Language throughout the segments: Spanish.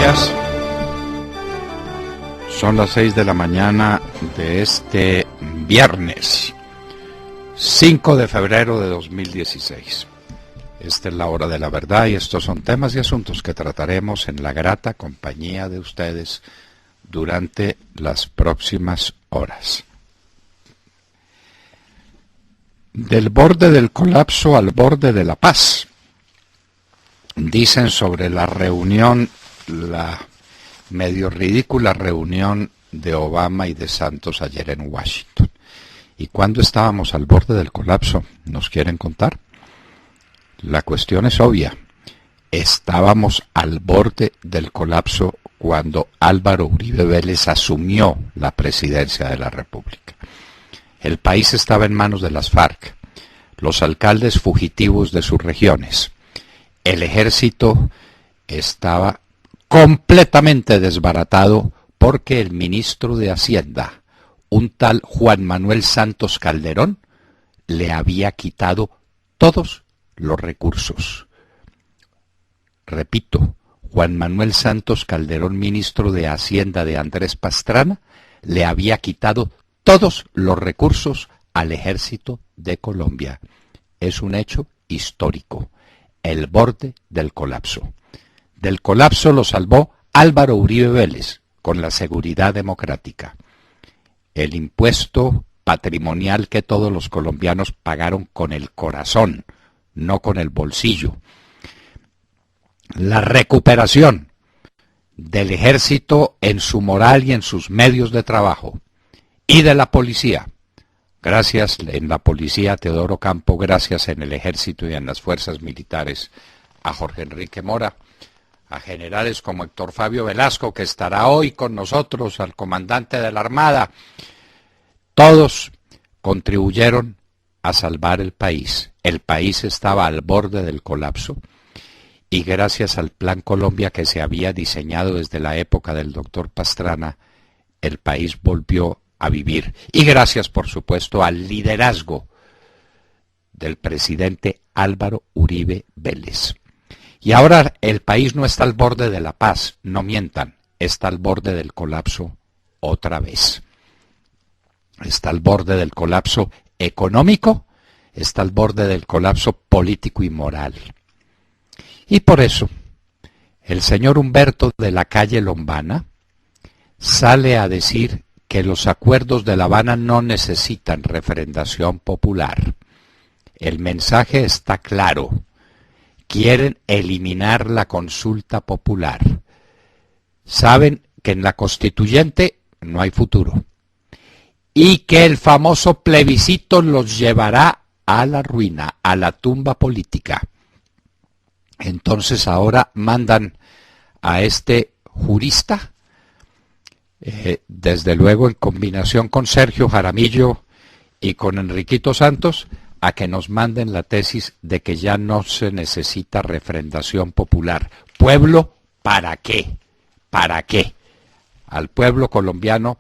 días. Son las 6 de la mañana de este viernes 5 de febrero de 2016. Esta es la hora de la verdad y estos son temas y asuntos que trataremos en la grata compañía de ustedes durante las próximas horas. Del borde del colapso al borde de la paz. Dicen sobre la reunión, la medio ridícula reunión de Obama y de Santos ayer en Washington. ¿Y cuándo estábamos al borde del colapso? ¿Nos quieren contar? La cuestión es obvia. Estábamos al borde del colapso cuando Álvaro Uribe Vélez asumió la presidencia de la República. El país estaba en manos de las FARC, los alcaldes fugitivos de sus regiones. El ejército estaba completamente desbaratado porque el ministro de Hacienda, un tal Juan Manuel Santos Calderón, le había quitado todos los recursos. Repito, Juan Manuel Santos Calderón, ministro de Hacienda de Andrés Pastrana, le había quitado todos los recursos al ejército de Colombia. Es un hecho histórico. El borde del colapso. Del colapso lo salvó Álvaro Uribe Vélez con la seguridad democrática. El impuesto patrimonial que todos los colombianos pagaron con el corazón, no con el bolsillo. La recuperación del ejército en su moral y en sus medios de trabajo. Y de la policía. Gracias en la policía Teodoro Campo, gracias en el ejército y en las fuerzas militares a Jorge Enrique Mora, a generales como Héctor Fabio Velasco, que estará hoy con nosotros, al comandante de la Armada. Todos contribuyeron a salvar el país. El país estaba al borde del colapso y gracias al Plan Colombia que se había diseñado desde la época del doctor Pastrana, el país volvió a vivir. Y gracias, por supuesto, al liderazgo del presidente Álvaro Uribe Vélez. Y ahora el país no está al borde de la paz, no mientan, está al borde del colapso otra vez. Está al borde del colapso económico, está al borde del colapso político y moral. Y por eso, el señor Humberto de la Calle Lombana sale a decir que los acuerdos de La Habana no necesitan refrendación popular. El mensaje está claro. Quieren eliminar la consulta popular. Saben que en la constituyente no hay futuro. Y que el famoso plebiscito los llevará a la ruina, a la tumba política. Entonces ahora mandan a este jurista, desde luego en combinación con Sergio Jaramillo y con Enriquito Santos, a que nos manden la tesis de que ya no se necesita refrendación popular. ¿Pueblo para qué? ¿Para qué? Al pueblo colombiano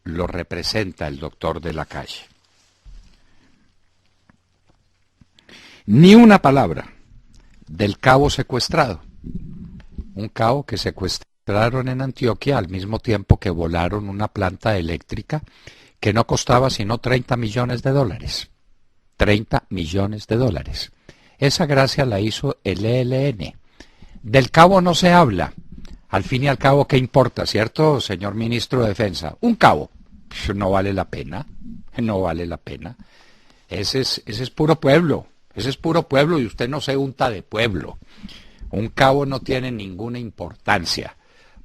lo representa el doctor de la Calle. Ni una palabra del cabo secuestrado. Un cabo que secuestraron en Antioquia al mismo tiempo que volaron una planta eléctrica que no costaba sino 30 millones de dólares. 30 millones de dólares. Esa gracia la hizo el ELN. Del cabo no se habla. Al fin y al cabo, ¿qué importa, cierto, señor ministro de Defensa? Un cabo. No vale la pena. No vale la pena. Ese es puro pueblo. Ese es puro pueblo y usted no se unta de pueblo. Un cabo no tiene ninguna importancia.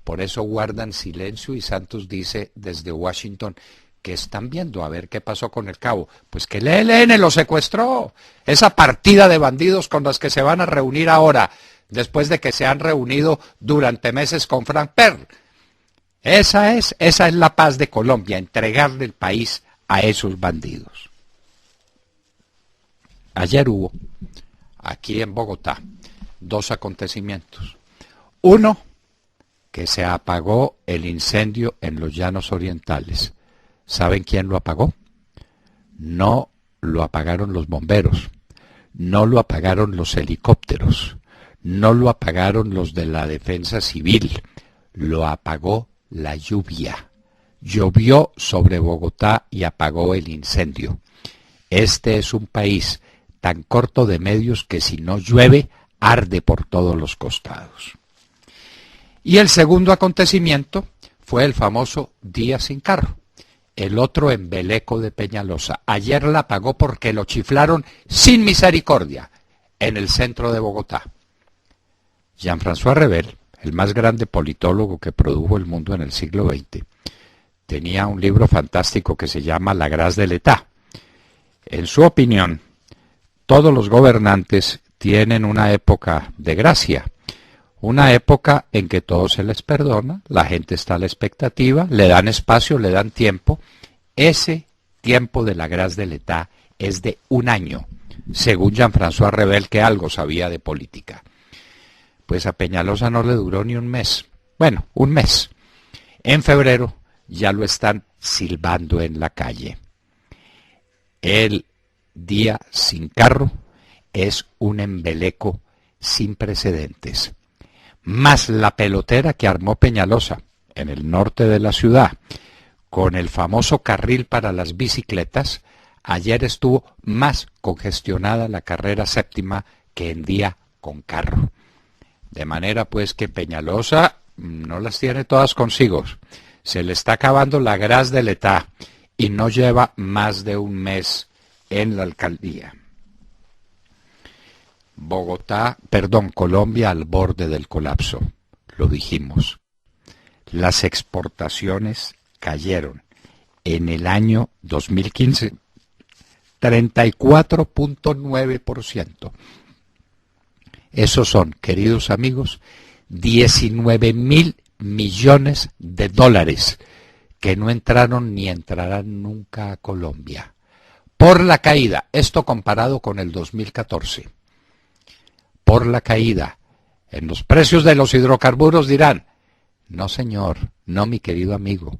Por eso guardan silencio y Santos dice desde Washington que están viendo a ver qué pasó con el cabo. Pues que el ELN lo secuestró. Esa partida de bandidos con los que se van a reunir ahora, después de que se han reunido durante meses con Frank Perl. Esa es la paz de Colombia, entregarle el país a esos bandidos. Ayer hubo, aquí en Bogotá, dos acontecimientos. Uno, que se apagó el incendio en los Llanos Orientales. ¿Saben quién lo apagó? No lo apagaron los bomberos, no lo apagaron los helicópteros, no lo apagaron los de la defensa civil, lo apagó la lluvia. Llovió sobre Bogotá y apagó el incendio. Este es un país tan corto de medios que si no llueve, arde por todos los costados. Y el segundo acontecimiento fue el famoso Día sin carro. El otro embeleco de Peñalosa. Ayer la pagó porque lo chiflaron sin misericordia en el centro de Bogotá. Jean-François Revel, el más grande politólogo que produjo el mundo en el siglo XX, tenía un libro fantástico que se llama La Grâce de l'État. En su opinión, todos los gobernantes tienen una época de gracia, una época en que todo se les perdona, la gente está a la expectativa, le dan espacio, le dan tiempo. Ese tiempo de la Grâce de l'État es de un año, según Jean-François Revel, que algo sabía de política. Pues a Peñalosa no le duró ni un mes. Bueno, un mes. En febrero ya lo están silbando en la calle. El Día sin carro es un embeleco sin precedentes. Más la pelotera que armó Peñalosa en el norte de la ciudad, con el famoso carril para las bicicletas, ayer estuvo más congestionada la carrera séptima que en día con carro. De manera pues que Peñalosa no las tiene todas consigo. Se le está acabando la Grâce de l'État y no lleva más de un mes en la alcaldía. Colombia al borde del colapso, lo dijimos. Las exportaciones cayeron en el año 2015 34.9%. Esos son, queridos amigos, 19.000 millones de dólares que no entraron ni entrarán nunca a Colombia. Por la caída, esto comparado con el 2014, por la caída en los precios de los hidrocarburos dirán, no señor, no mi querido amigo,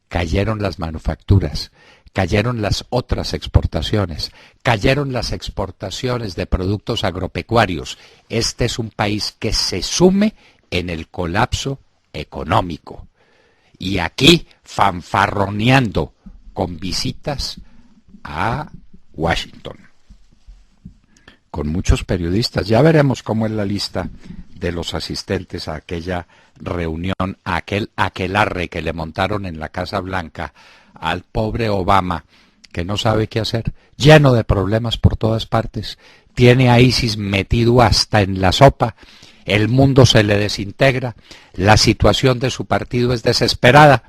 cayeron las manufacturas, cayeron las otras exportaciones, cayeron las exportaciones de productos agropecuarios. Este es un país que se sume en el colapso económico. Y aquí fanfarroneando con visitas a Washington, con muchos periodistas. Ya veremos cómo es la lista de los asistentes a aquella reunión, a aquel aquelarre que le montaron en la Casa Blanca al pobre Obama, que no sabe qué hacer, lleno de problemas por todas partes, tiene a ISIS metido hasta en la sopa, el mundo se le desintegra, la situación de su partido es desesperada,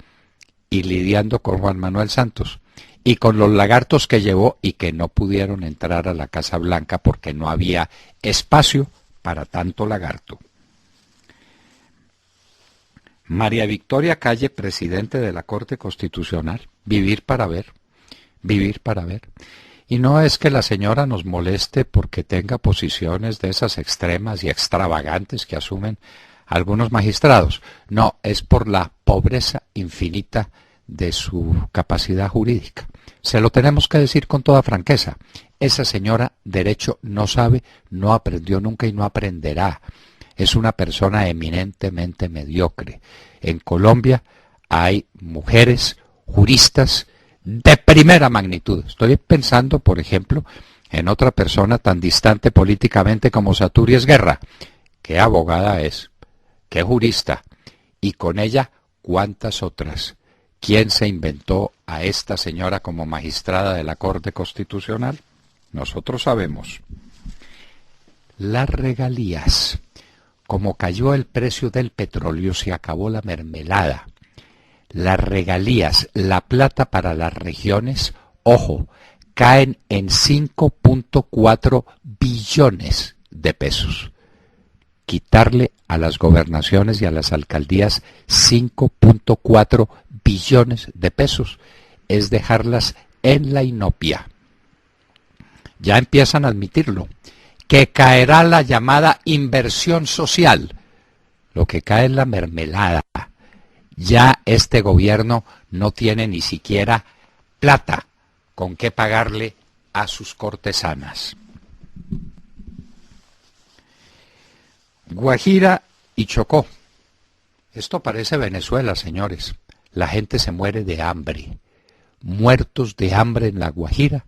y lidiando con Juan Manuel Santos, y con los lagartos que llevó y que no pudieron entrar a la Casa Blanca porque no había espacio para tanto lagarto. María Victoria Calle, presidente de la Corte Constitucional, vivir para ver, vivir para ver. Y no es que la señora nos moleste porque tenga posiciones de esas extremas y extravagantes que asumen algunos magistrados, no, es por la pobreza infinita de su capacidad jurídica. Se lo tenemos que decir con toda franqueza. Esa señora derecho no sabe, no aprendió nunca y no aprenderá. Es una persona eminentemente mediocre. En Colombia hay mujeres juristas de primera magnitud. Estoy pensando, por ejemplo, en otra persona tan distante políticamente como Saturies Guerra. ¿Qué abogada es? ¿Qué jurista? Y con ella, ¿cuántas otras? ¿Quién se inventó a esta señora como magistrada de la Corte Constitucional? Nosotros sabemos. Las regalías. Como cayó el precio del petróleo, se acabó la mermelada. Las regalías, la plata para las regiones, ojo, caen en 5.4 billones de pesos. Quitarle a las gobernaciones y a las alcaldías 5.4 billones de pesos es dejarlas en la inopia. Ya empiezan a admitirlo, que caerá la llamada inversión social, lo que cae en la mermelada. Ya este gobierno no tiene ni siquiera plata con qué pagarle a sus cortesanas. Guajira y Chocó. Esto parece Venezuela, señores. La gente se muere de hambre. Muertos de hambre en La Guajira,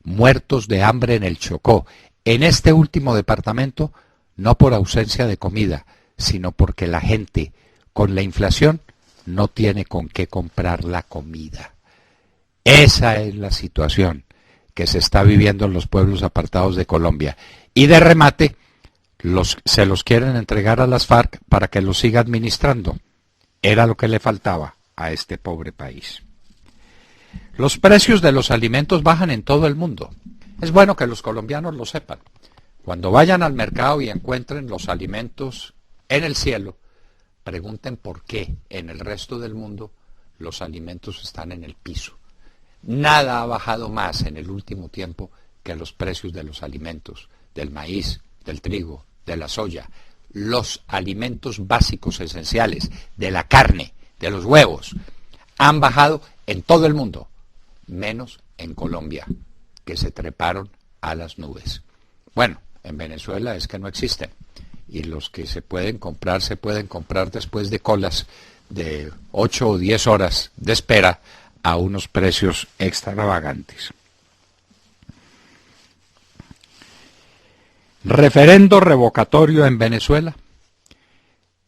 muertos de hambre en el Chocó. En este último departamento, no por ausencia de comida, sino porque la gente, con la inflación, no tiene con qué comprar la comida. Esa es la situación que se está viviendo en los pueblos apartados de Colombia. Y de remate, se los quieren entregar a las FARC para que los siga administrando. Era lo que le faltaba a este pobre país. Los precios de los alimentos bajan en todo el mundo. Es bueno que los colombianos lo sepan. Cuando vayan al mercado y encuentren los alimentos en el cielo, pregunten por qué en el resto del mundo los alimentos están en el piso. Nada ha bajado más en el último tiempo que los precios de los alimentos, del maíz, del trigo, de la soya, los alimentos básicos esenciales, de la carne, de los huevos, han bajado en todo el mundo, menos en Colombia, que se treparon a las nubes. Bueno, en Venezuela es que no existen, y los que se pueden comprar después de colas de 8 o 10 horas de espera a unos precios extravagantes. Referendo revocatorio en Venezuela.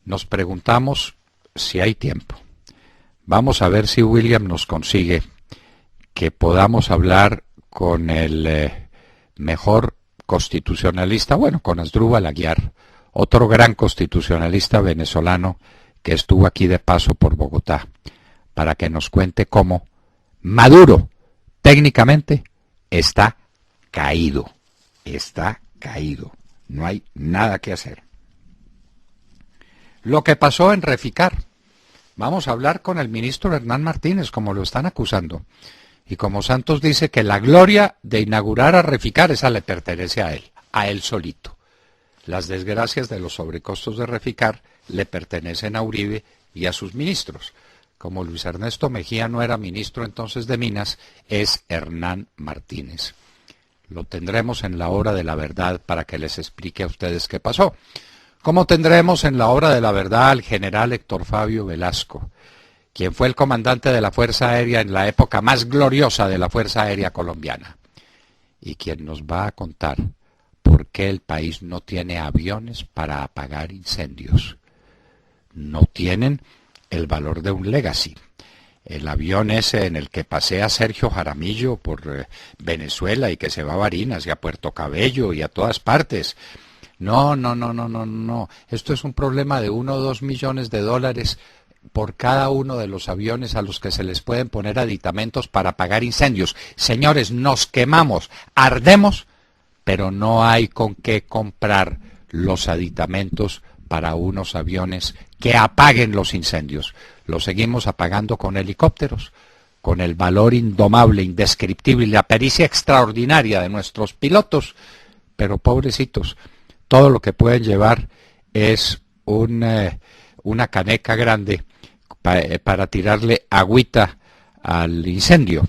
Nos preguntamos si hay tiempo. Vamos a ver si William nos consigue que podamos hablar con el mejor constitucionalista, bueno, con Asdrúbal Aguiar, otro gran constitucionalista venezolano que estuvo aquí de paso por Bogotá, para que nos cuente cómo Maduro técnicamente está caído, no hay nada que hacer. Lo que pasó en Reficar, vamos a hablar con el ministro Hernán Martínez, como lo están acusando, y como Santos dice que la gloria de inaugurar a Reficar, esa le pertenece a él solito. Las desgracias de los sobrecostos de Reficar le pertenecen a Uribe y a sus ministros. Como Luis Ernesto Mejía no era ministro entonces de Minas, es Hernán Martínez. Lo tendremos en la hora de la verdad para que les explique a ustedes qué pasó. Como tendremos en la hora de la verdad al general Héctor Fabio Velasco, quien fue el comandante de la Fuerza Aérea en la época más gloriosa de la Fuerza Aérea colombiana, y quien nos va a contar por qué el país no tiene aviones para apagar incendios. No tienen el valor de un Legacy. El avión ese en el que pasea Sergio Jaramillo por Venezuela y que se va a Barinas y a Puerto Cabello y a todas partes. No. Esto es un problema de 1 o 2 millones de dólares por cada uno de los aviones a los que se les pueden poner aditamentos para apagar incendios. Señores, nos quemamos, ardemos, pero no hay con qué comprar los aditamentos para unos aviones que apaguen los incendios. Los seguimos apagando con helicópteros, con el valor indomable, indescriptible y la pericia extraordinaria de nuestros pilotos, pero pobrecitos, todo lo que pueden llevar es una caneca grande para tirarle agüita al incendio.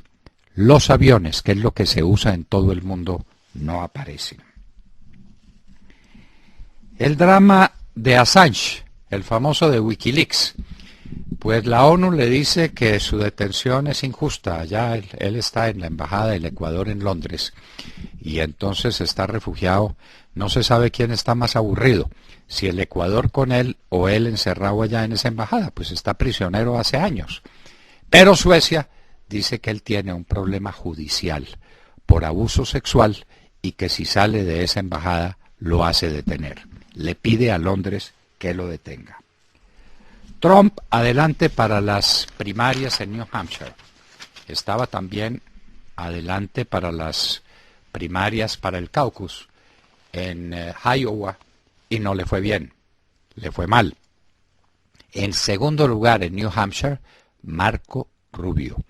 Los aviones, que es lo que se usa en todo el mundo, no aparecen. El drama de Assange, el famoso de Wikileaks, pues la ONU le dice que su detención es injusta. Allá él está en la embajada del Ecuador en Londres y entonces está refugiado. No se sabe quién está más aburrido, si el Ecuador con él o él encerrado allá en esa embajada, pues está prisionero hace años. Pero Suecia dice que él tiene un problema judicial por abuso sexual y que si sale de esa embajada lo hace detener. Le pide a Londres que lo detenga. Trump adelante para las primarias en New Hampshire. Estaba también adelante para las primarias para el caucus en Iowa y no le fue bien, le fue mal. En segundo lugar en New Hampshire, Marco Rubio,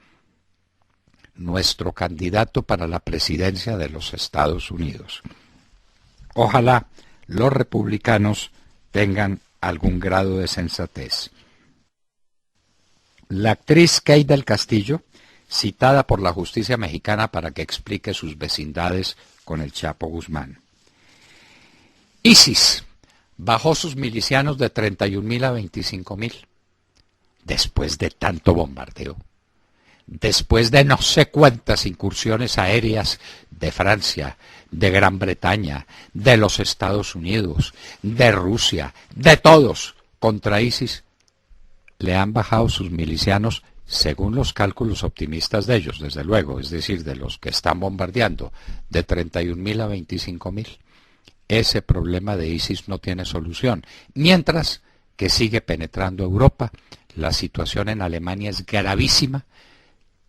nuestro candidato para la presidencia de los Estados Unidos. Ojalá los republicanos tengan algún grado de sensatez. La actriz Kate del Castillo, citada por la justicia mexicana para que explique sus vecindades con el Chapo Guzmán. ISIS bajó sus milicianos de 31.000 a 25.000. después de tanto bombardeo, después de no sé cuántas incursiones aéreas de Francia, de Gran Bretaña, de los Estados Unidos, de Rusia, de todos contra ISIS, le han bajado sus milicianos, según los cálculos optimistas de ellos, desde luego, es decir, de los que están bombardeando, de 31.000 a 25.000. Ese problema de ISIS no tiene solución, mientras que sigue penetrando Europa. La situación en Alemania es gravísima.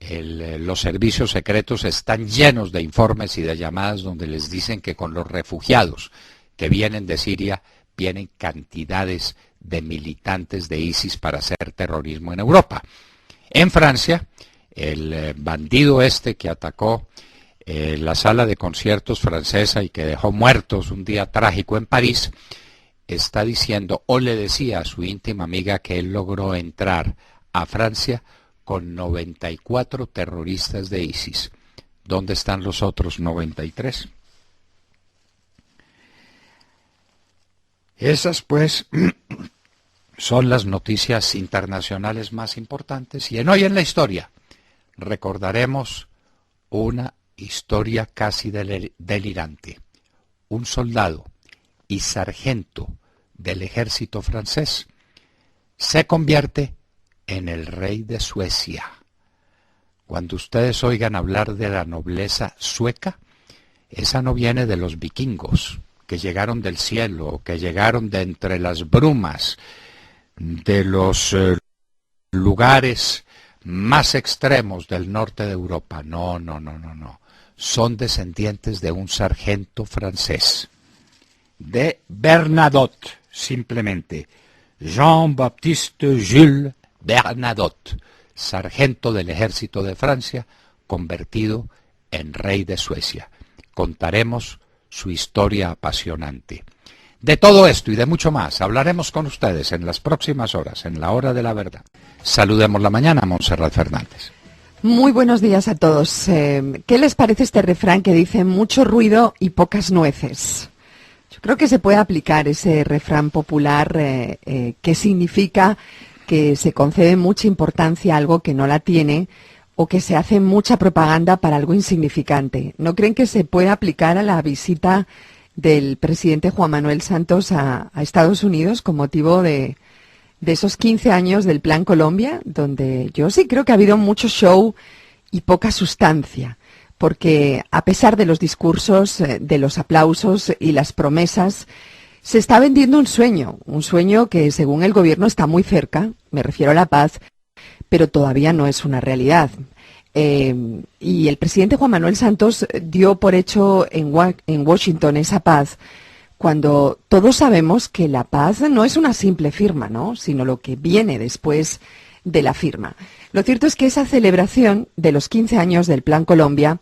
Los servicios secretos están llenos de informes y de llamadas donde les dicen que con los refugiados que vienen de Siria vienen cantidades de militantes de ISIS para hacer terrorismo en Europa. En Francia, el bandido este que atacó la sala de conciertos francesa y que dejó muertos un día trágico en París, está diciendo o le decía a su íntima amiga que él logró entrar a Francia con 94 terroristas de ISIS. ¿Dónde están los otros 93? Esas, pues, son las noticias internacionales más importantes. Y en Hoy en la Historia recordaremos una historia casi delirante. Un soldado y sargento del ejército francés se convierte en el rey de Suecia. Cuando ustedes oigan hablar de la nobleza sueca, esa no viene de los vikingos, que llegaron del cielo, que llegaron de entre las brumas, de los lugares más extremos del norte de Europa. No. Son descendientes de un sargento francés, de Bernadotte, simplemente. Jean-Baptiste Jules Bernadotte, sargento del ejército de Francia, convertido en rey de Suecia. Contaremos su historia apasionante. De todo esto y de mucho más hablaremos con ustedes en las próximas horas, en la hora de la verdad. Saludemos la mañana a Montserrat Fernández. Muy buenos días a todos. ¿Qué les parece este refrán que dice mucho ruido y pocas nueces? Yo creo que se puede aplicar ese refrán popular que significa que se concede mucha importancia a algo que no la tiene o que se hace mucha propaganda para algo insignificante. ¿No creen que se puede aplicar a la visita del presidente Juan Manuel Santos a Estados Unidos con motivo de esos 15 años del Plan Colombia, donde yo sí creo que ha habido mucho show y poca sustancia? Porque a pesar de los discursos, de los aplausos y las promesas, se está vendiendo un sueño que según el gobierno está muy cerca, me refiero a la paz, pero todavía no es una realidad. Y el presidente Juan Manuel Santos dio por hecho en Washington esa paz, cuando todos sabemos que la paz no es una simple firma, ¿no?, sino lo que viene después de la firma. Lo cierto es que esa celebración de los 15 años del Plan Colombia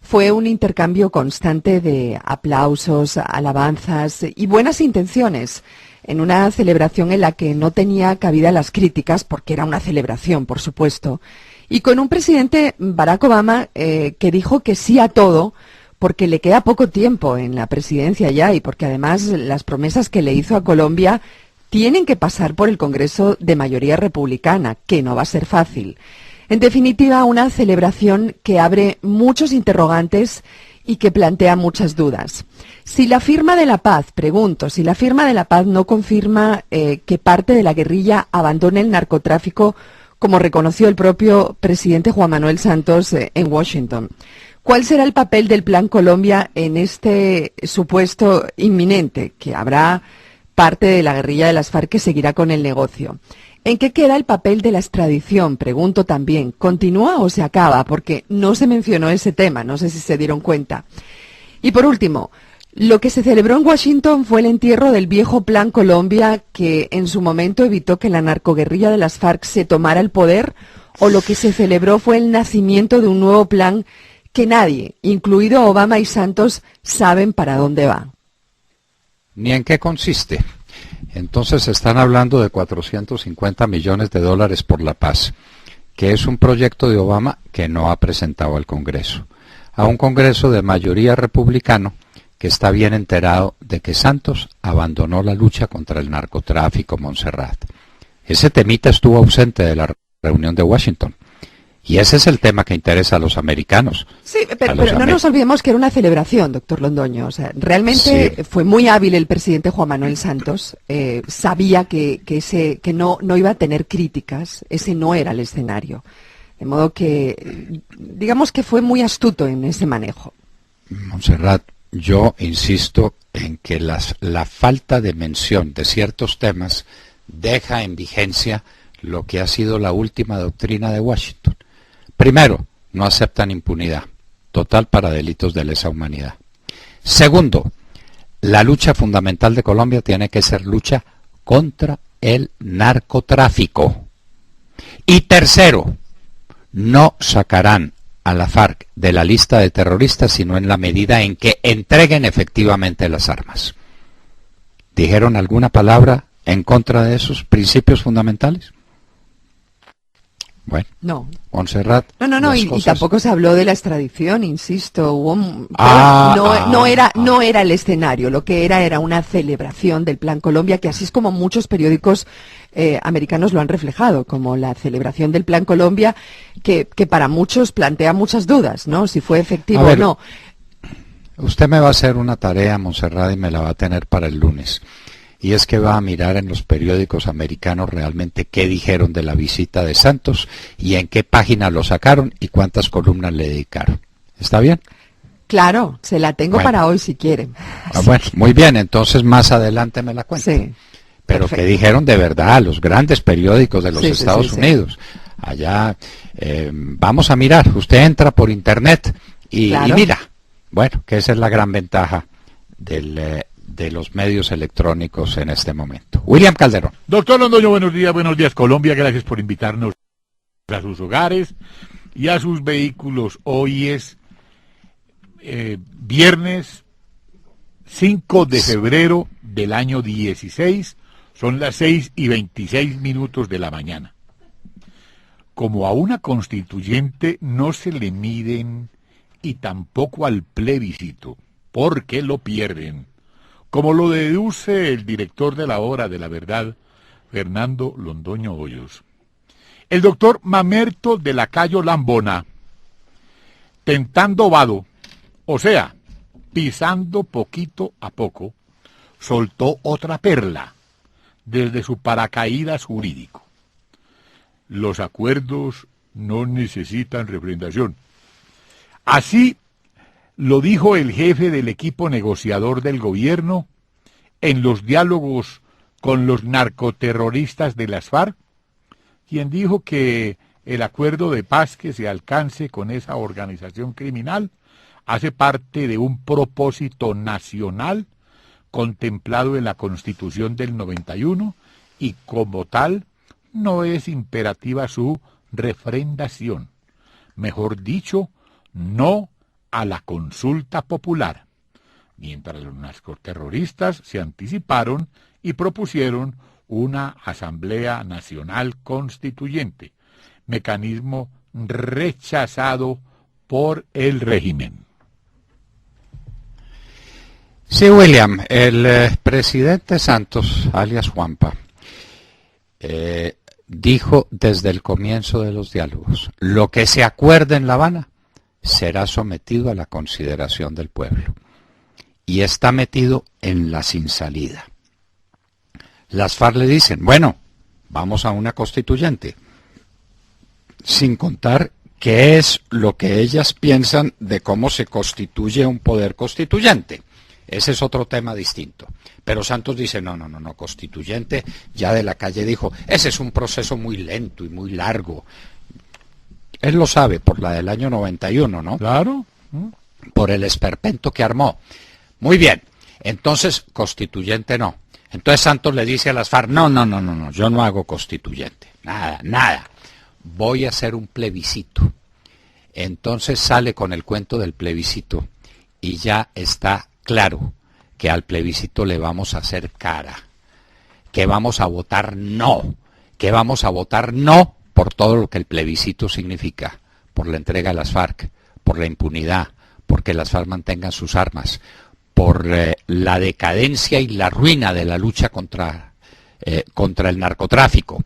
fue un intercambio constante de aplausos, alabanzas y buenas intenciones, en una celebración en la que no tenía cabida las críticas, porque era una celebración, por supuesto, y con un presidente, Barack Obama, que dijo que sí a todo, porque le queda poco tiempo en la presidencia ya y porque además las promesas que le hizo a Colombia tienen que pasar por el Congreso de mayoría republicana, que no va a ser fácil. En definitiva, una celebración que abre muchos interrogantes y que plantea muchas dudas. Si la firma de la paz, pregunto, si la firma de la paz no confirma que parte de la guerrilla abandone el narcotráfico, como reconoció el propio presidente Juan Manuel Santos en Washington, ¿cuál será el papel del Plan Colombia en este supuesto inminente, que habrá parte de la guerrilla de las FARC que seguirá con el negocio? ¿En qué queda el papel de la extradición? Pregunto también. ¿Continúa o se acaba? Porque no se mencionó ese tema, no sé si se dieron cuenta. Y por último, lo que se celebró en Washington fue el entierro del viejo Plan Colombia, que en su momento evitó que la narcoguerrilla de las FARC se tomara el poder, o lo que se celebró fue el nacimiento de un nuevo plan que nadie, incluido Obama y Santos, saben para dónde va. ¿Ni en qué consiste? Entonces están hablando de 450 millones de dólares por la paz, que es un proyecto de Obama que no ha presentado al Congreso, a un Congreso de mayoría republicano que está bien enterado de que Santos abandonó la lucha contra el narcotráfico, Montserrat. Ese temita estuvo ausente de la reunión de Washington. Y ese es el tema que interesa a los americanos. Sí, pero no nos olvidemos que era una celebración, doctor Londoño. O sea, realmente sí. Fue muy hábil el presidente Juan Manuel Santos. Sabía que no iba a tener críticas. Ese no era el escenario. De modo que, digamos que fue muy astuto en ese manejo. Montserrat, yo insisto en que la falta de mención de ciertos temas deja en vigencia lo que ha sido la última doctrina de Washington. Primero, no aceptan impunidad total para delitos de lesa humanidad. Segundo, la lucha fundamental de Colombia tiene que ser lucha contra el narcotráfico. Y tercero, no sacarán a la FARC de la lista de terroristas sino en la medida en que entreguen efectivamente las armas. ¿Dijeron alguna palabra en contra de esos principios fundamentales? Bueno, no. Montserrat. No, y tampoco se habló de la extradición, insisto. No era el escenario, lo que era una celebración del Plan Colombia, que así es como muchos periódicos americanos lo han reflejado, como la celebración del Plan Colombia, que para muchos plantea muchas dudas, ¿no? Si fue efectivo o no. Usted me va a hacer una tarea, Montserrat, y me la va a tener para el lunes. Y es que va a mirar en los periódicos americanos realmente qué dijeron de la visita de Santos y en qué página lo sacaron y cuántas columnas le dedicaron. ¿Está bien? Claro, se la tengo para hoy si quiere. Bueno, muy bien, entonces más adelante me la cuenta. Sí. Pero Perfecto. que dijeron de verdad los grandes periódicos de los Estados Unidos. Allá, vamos a mirar, usted entra por internet y mira. Bueno, que esa es la gran ventaja de los medios electrónicos en este momento. William Calderón. Doctor Londoño, buenos días Colombia, gracias por invitarnos a sus hogares y a sus vehículos. Hoy es viernes 5 de febrero del año 16, son las 6:26 de la mañana. Como a una constituyente no se le miden y tampoco al plebiscito, porque lo pierden, como lo deduce el director de la Hora de la Verdad, Fernando Londoño Hoyos. El doctor Mamerto de Lacayo Lambona, tentando vado, o sea, pisando poquito a poco, soltó otra perla desde su paracaídas jurídico. Los acuerdos no necesitan refrendación. Así lo dijo el jefe del equipo negociador del gobierno en los diálogos con los narcoterroristas de las FARC, quien dijo que el acuerdo de paz que se alcance con esa organización criminal hace parte de un propósito nacional contemplado en la Constitución del 91 y como tal no es imperativa su refrendación. Mejor dicho, no a la consulta popular, mientras los narcoterroristas se anticiparon y propusieron una Asamblea Nacional Constituyente, mecanismo rechazado por el régimen. Sí, William, el presidente Santos, alias Juanpa, dijo desde el comienzo de los diálogos, lo que se acuerde en La Habana será sometido a la consideración del pueblo. Y está metido en la sin salida. Las FARC le dicen, bueno, vamos a una constituyente, sin contar qué es lo que ellas piensan de cómo se constituye un poder constituyente. Ese es otro tema distinto. Pero Santos dice, no, constituyente, ya de la Calle dijo, ese es un proceso muy lento y muy largo. Él lo sabe por la del año 91, ¿no? Claro. Por el esperpento que armó. Muy bien, entonces constituyente no. Entonces Santos le dice a las FARC, no, yo no hago constituyente. Nada. Voy a hacer un plebiscito. Entonces sale con el cuento del plebiscito y ya está claro que al plebiscito le vamos a hacer cara, que vamos a votar no, por todo lo que el plebiscito significa, por la entrega a las FARC, por la impunidad, porque las FARC mantengan sus armas, por la decadencia y la ruina de la lucha contra contra el narcotráfico,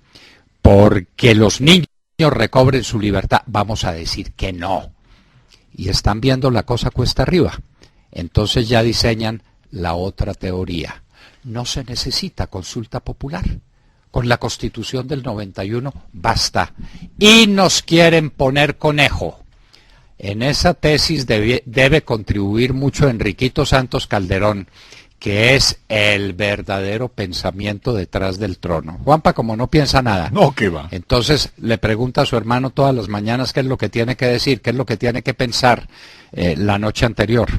porque los niños recobren su libertad, vamos a decir que no. Y están viendo la cosa cuesta arriba. Entonces ya diseñan la otra teoría. No se necesita consulta popular. Con la Constitución del 91 basta. Y nos quieren poner conejo. En esa tesis debe contribuir mucho Enriquito Santos Calderón, que es el verdadero pensamiento detrás del trono. Juanpa, como no piensa nada. No, ¿qué va? Entonces le pregunta a su hermano todas las mañanas qué es lo que tiene que decir, qué es lo que tiene que pensar la noche anterior.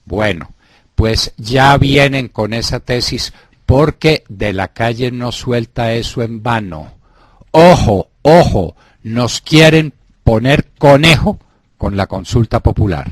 Bueno, pues ya vienen con esa tesis porque de la calle no suelta eso en vano. Ojo, ojo, nos quieren poner conejo con la consulta popular.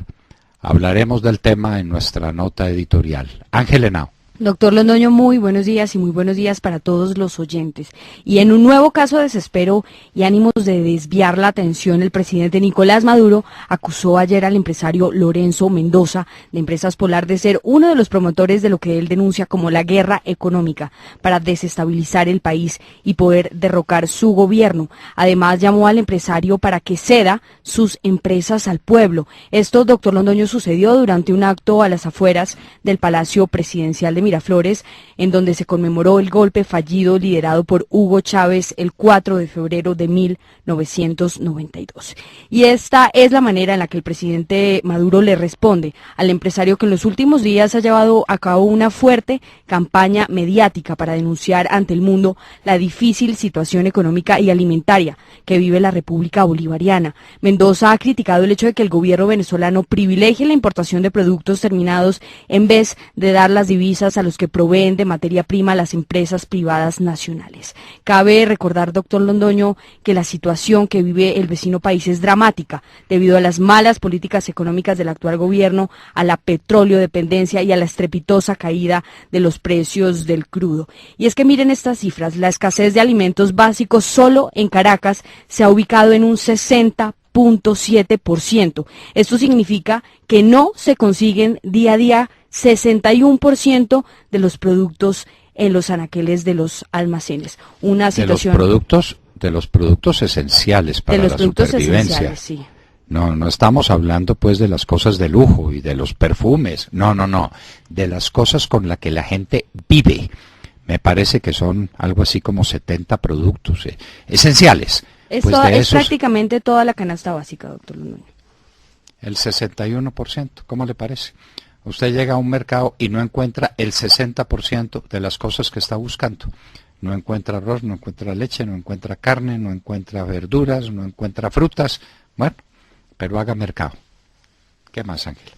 Hablaremos del tema en nuestra nota editorial. Ángel Henao. Doctor Londoño, muy buenos días y muy buenos días para todos los oyentes. Y en un nuevo caso de desespero y ánimos de desviar la atención, el presidente Nicolás Maduro acusó ayer al empresario Lorenzo Mendoza de Empresas Polar de ser uno de los promotores de lo que él denuncia como la guerra económica para desestabilizar el país y poder derrocar su gobierno. Además, llamó al empresario para que ceda sus empresas al pueblo. Esto, doctor Londoño, sucedió durante un acto a las afueras del Palacio Presidencial de Miraflores, en donde se conmemoró el golpe fallido liderado por Hugo Chávez el 4 de febrero de 1992. Y esta es la manera en la que el presidente Maduro le responde al empresario que en los últimos días ha llevado a cabo una fuerte campaña mediática para denunciar ante el mundo la difícil situación económica y alimentaria que vive la República Bolivariana. Mendoza ha criticado el hecho de que el gobierno venezolano privilegie la importación de productos terminados en vez de dar las divisas a los que proveen de materia prima a las empresas privadas nacionales. Cabe recordar, doctor Londoño, que la situación que vive el vecino país es dramática debido a las malas políticas económicas del actual gobierno, a la petróleo dependencia y a la estrepitosa caída de los precios del crudo. Y es que miren estas cifras, la escasez de alimentos básicos solo en Caracas se ha ubicado en un 60.7%. Esto significa que no se consiguen día a día 61% de los productos en los anaqueles de los almacenes. Una situación de los productos esenciales para la supervivencia. Sí. No estamos hablando pues de las cosas de lujo y de los perfumes. No, de las cosas con las que la gente vive. Me parece que son algo así como 70 productos esenciales. Esto pues es prácticamente toda la canasta básica, doctor Londoño. El 61%, ¿cómo le parece? Usted llega a un mercado y no encuentra el 60% de las cosas que está buscando. No encuentra arroz, no encuentra leche, no encuentra carne, no encuentra verduras, no encuentra frutas. Bueno, pero haga mercado. ¿Qué más, Ángel?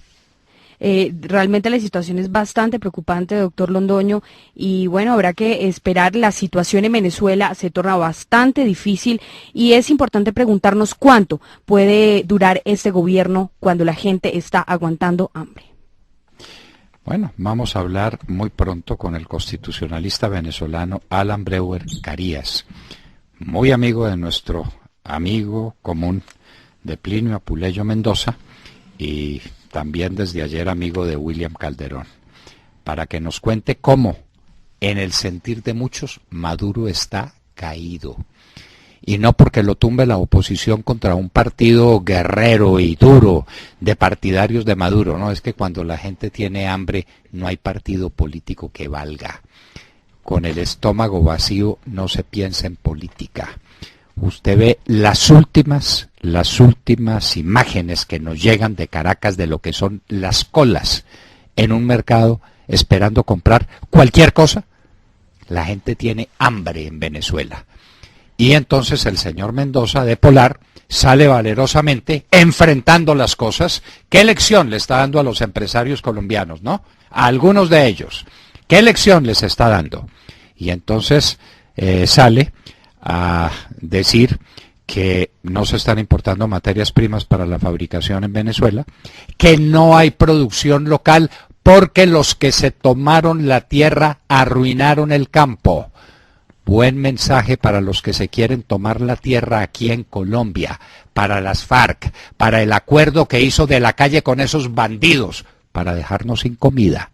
Realmente la situación es bastante preocupante, doctor Londoño, y bueno, habrá que esperar. La situación en Venezuela se torna bastante difícil y es importante preguntarnos cuánto puede durar este gobierno cuando la gente está aguantando hambre. Bueno, vamos a hablar muy pronto con el constitucionalista venezolano Alan Breuer Carías, muy amigo de nuestro amigo común de Plinio Apuleyo Mendoza y también desde ayer amigo de William Calderón, para que nos cuente cómo, en el sentir de muchos, Maduro está caído. Y no porque lo tumbe la oposición contra un partido guerrero y duro de partidarios de Maduro, no, es que cuando la gente tiene hambre no hay partido político que valga. Con el estómago vacío no se piensa en política. Usted ve las últimas imágenes que nos llegan de Caracas de lo que son las colas en un mercado esperando comprar cualquier cosa. La gente tiene hambre en Venezuela. Y entonces el señor Mendoza de Polar sale valerosamente enfrentando las cosas. ¿Qué lección le está dando a los empresarios colombianos, no? A algunos de ellos. ¿Qué lección les está dando? Y entonces sale a decir que no se están importando materias primas para la fabricación en Venezuela, que no hay producción local porque los que se tomaron la tierra arruinaron el campo. Buen mensaje para los que se quieren tomar la tierra aquí en Colombia, para las FARC, para el acuerdo que hizo de la calle con esos bandidos, para dejarnos sin comida.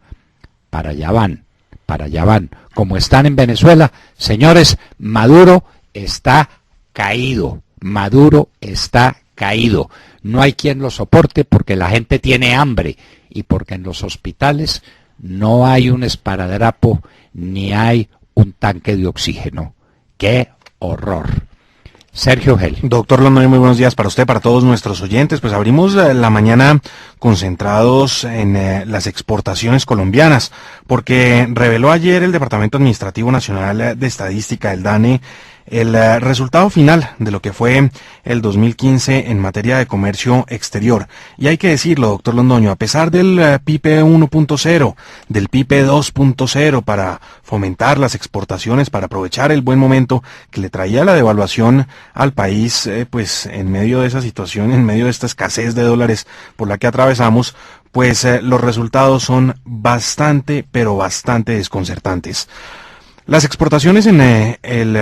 Para allá van para allá van. Como están en Venezuela, señores, Maduro está caído. Maduro está caído. No hay quien lo soporte porque la gente tiene hambre y porque en los hospitales no hay un esparadrapo ni hay un tanque de oxígeno. ¡Qué horror! Sergio Gel. Doctor Londoño, muy buenos días para usted, para todos nuestros oyentes. Pues abrimos la mañana concentrados en las exportaciones colombianas, porque reveló ayer el Departamento Administrativo Nacional de Estadística, el DANE, el resultado final de lo que fue el 2015 en materia de comercio exterior. Y hay que decirlo, doctor Londoño, a pesar del PIB 1.0, del PIB 2.0 para fomentar las exportaciones, para aprovechar el buen momento que le traía la devaluación al país, pues en medio de esa situación, en medio de esta escasez de dólares por la que atravesamos, pues los resultados son bastante, pero bastante desconcertantes. Las exportaciones en el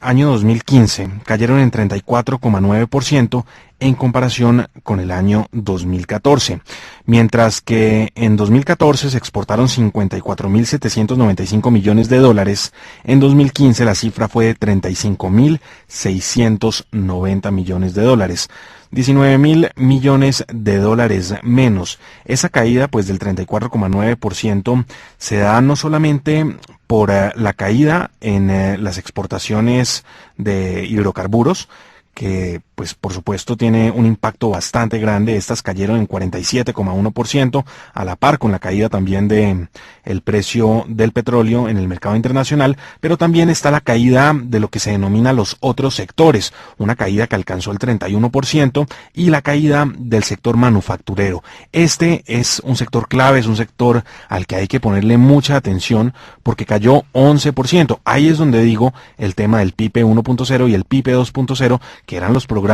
año 2015 cayeron en 34,9% en comparación con el año 2014, mientras que en 2014 se exportaron 54.795 millones de dólares, en 2015 la cifra fue de 35.690 millones de dólares. 19.000 millones de dólares menos. Esa caída, pues del 34,9%, se da no solamente por la caída en las exportaciones de hidrocarburos, que pues por supuesto tiene un impacto bastante grande. Estas cayeron en 47,1%, a la par con la caída también de el precio del petróleo en el mercado internacional, pero también está la caída de lo que se denomina los otros sectores, una caída que alcanzó el 31%, y la caída del sector manufacturero. Este es un sector clave, es un sector al que hay que ponerle mucha atención porque cayó 11%. Ahí es donde digo el tema del PIB 1.0 y el PIB 2.0, que eran los programas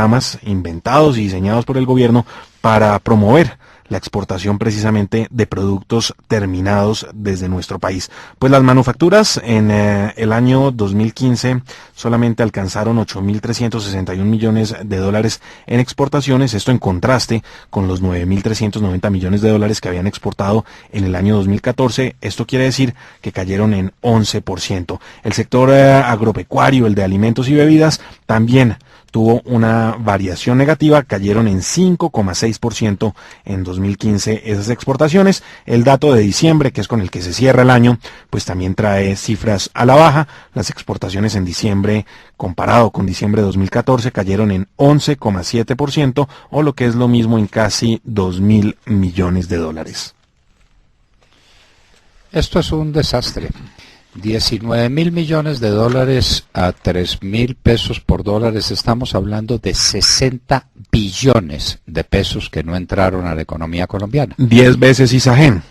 inventados y diseñados por el gobierno para promover la exportación precisamente de productos terminados desde nuestro país. Pues las manufacturas en el año 2015 solamente alcanzaron 8.361 millones de dólares en exportaciones, esto en contraste con los 9.390 millones de dólares que habían exportado en el año 2014. Esto quiere decir que cayeron en 11%. El sector agropecuario, el de alimentos y bebidas, también tuvo una variación negativa, cayeron en 5,6% en 2015 esas exportaciones. El dato de diciembre, que es con el que se cierra el año, pues también trae cifras a la baja. Las exportaciones en diciembre, comparado con diciembre de 2014, cayeron en 11,7%, o lo que es lo mismo, en casi 2.000 millones de dólares. Esto es un desastre. 19.000 millones de dólares a 3.000 pesos por dólares, estamos hablando de 60 billones de pesos que no entraron a la economía colombiana. 10 veces Isagen.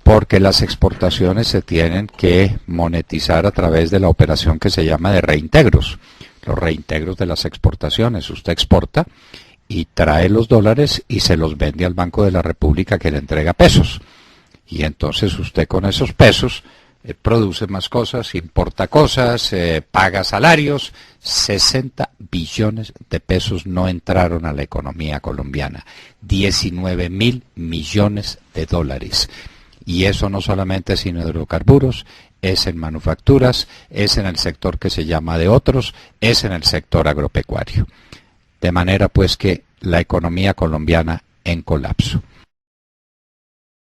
Porque las exportaciones se tienen que monetizar a través de la operación que se llama de reintegros. Los reintegros de las exportaciones, usted exporta y trae los dólares y se los vende al Banco de la República, que le entrega pesos. Y entonces usted con esos pesos produce más cosas, importa cosas, paga salarios. 60 billones de pesos no entraron a la economía colombiana. 19.000 millones de dólares. Y eso no solamente es en hidrocarburos, es en manufacturas, es en el sector que se llama de otros, es en el sector agropecuario. De manera pues que la economía colombiana en colapso.